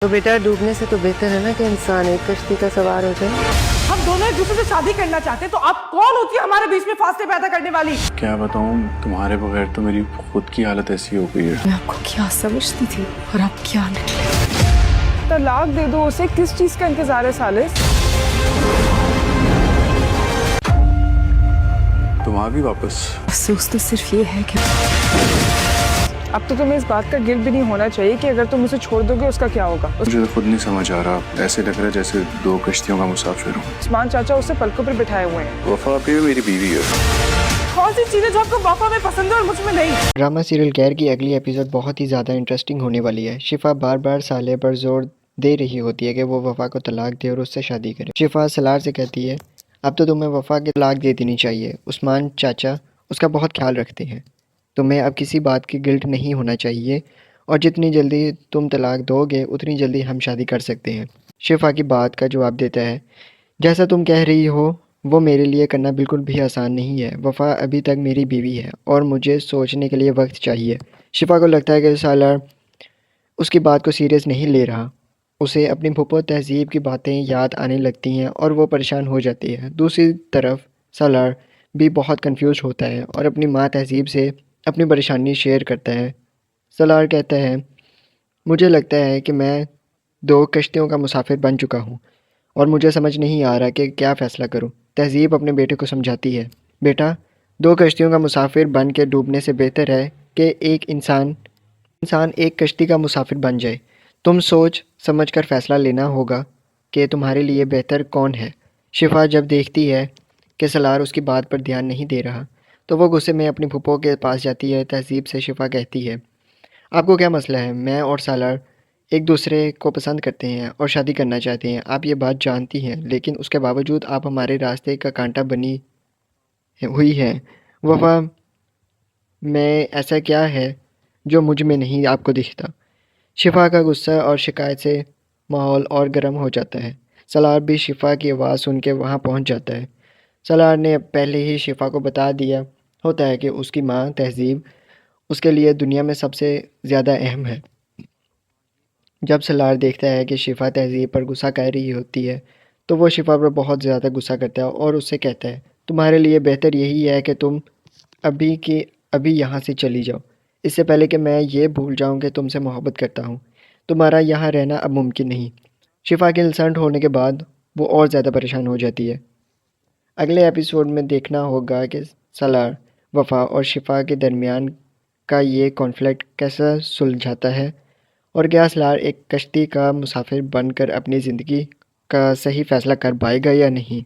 तो बेटा डूबने से तो बेहतर है ना कि इंसान एक कश्ती का सवार हो जाए। हम दोनों एक दूसरे से शादी करना चाहते हैं, तो आप कौन होती है हमारे बीच में फासले पैदा करने वाली? क्या बताऊं, तुम्हारे बगैर तो मेरी खुद की हालत ऐसी हो गई है। मैं आपको क्या समझती थी और आप क्या निकले। तलाक दे दो उसे, किस चीज का इंतजार है सालिस? तुम आ गई वापस। अफसोस तो सिर्फ ये है कि अब तो तुम्हें इस बात का गिल्ट भी नहीं होना चाहिए कि अगर तुम उसे छोड़ दोगे उसका क्या होगा। मुझे तो खुद नहीं समझ आ रहा, ऐसे लग रहा है जैसे दो कश्तियों का मुसाफिर हूँ। उस्मान चाचा उसे पलकों पर बिठाए हुए हैं। वफा भी मेरी बीवी है। कौन सी चीजें जो आपको वफा में पसंद है और मुझ में नहीं? ड्रामा सीरियल कैर की अगली एपिसोड बहुत ही ज़्यादा इंटरेस्टिंग होने वाली है। शिफा बार बार साले पर जोर दे रही होती है कि वो वफा को तलाक दे और उससे शादी करे। शिफा सलार से कहती है अब तो तुम्हें वफा के तलाक दे देनी चाहिए, उस्मान चाचा उसका बहुत ख्याल रखते हैं, तुम्हें अब किसी बात की गिल्ट नहीं होना चाहिए और जितनी जल्दी तुम तलाक दोगे उतनी जल्दी हम शादी कर सकते हैं। शिफा की बात का जवाब देता है जैसा तुम कह रही हो वो मेरे लिए करना बिल्कुल भी आसान नहीं है। वफ़ा अभी तक मेरी बीवी है और मुझे सोचने के लिए वक्त चाहिए। शिफा को लगता है कि सालार उसकी बात को सीरियस नहीं ले रहा। उसे अपनी फूफो तहज़ीब की बातें याद आने लगती हैं और वो परेशान हो जाती है। दूसरी तरफ सालार भी बहुत कंफ्यूज होता है और अपनी माँ तहज़ीब से अपनी परेशानी शेयर करता है। सालार कहता है मुझे लगता है कि मैं दो कश्तियों का मुसाफिर बन चुका हूँ और मुझे समझ नहीं आ रहा कि क्या फ़ैसला करूं। तहज़ीब अपने बेटे को समझाती है बेटा दो कश्तियों का मुसाफिर बन के डूबने से बेहतर है कि एक इंसान एक कश्ती का मुसाफिर बन जाए। तुम सोच समझ कर फ़ैसला लेना होगा कि तुम्हारे लिए बेहतर कौन है। शिफा जब देखती है कि सलार उसकी बात पर ध्यान नहीं दे रहा तो वो गुस्से में अपनी फूफो के पास जाती है। तहज़ीब से शिफा कहती है आपको क्या मसला है, मैं और सालार एक दूसरे को पसंद करते हैं और शादी करना चाहते हैं, आप ये बात जानती हैं, लेकिन उसके बावजूद आप हमारे रास्ते का कांटा बनी हुई हैं। वफ़ा में ऐसा क्या है जो मुझ में नहीं आपको दिखता। शिफा का गुस्सा और शिकायत से माहौल और गर्म हो जाता है। सलार भी शिफा की आवाज़ सुन के वहाँ पहुँच जाता है। सलार ने पहले ही शिफा को बता दिया होता है कि उसकी माँ तहज़ीब उसके लिए दुनिया में सबसे ज़्यादा अहम है। जब सलार देखता है कि शिफा तहज़ीब पर गुस्सा कर रही होती है तो वो शिफा पर बहुत ज़्यादा गुस्सा करता है और उससे कहता है तुम्हारे लिए बेहतर यही है कि तुम अभी के अभी यहाँ से चली जाओ, इससे पहले कि मैं ये भूल जाऊँ कि तुमसे मोहब्बत करता हूँ। तुम्हारा यहाँ रहना अब मुमकिन नहीं। शिफा के इंसल्ट होने के बाद वो और ज़्यादा परेशान हो जाती है। अगले एपिसोड में देखना होगा कि सलार वफ़ा और शिफा के दरमियान का ये कॉन्फ्लिक्ट कैसा सुलझाता है और क्या सलार एक कश्ती का मुसाफिर बनकर अपनी ज़िंदगी का सही फ़ैसला कर पाएगा या नहीं।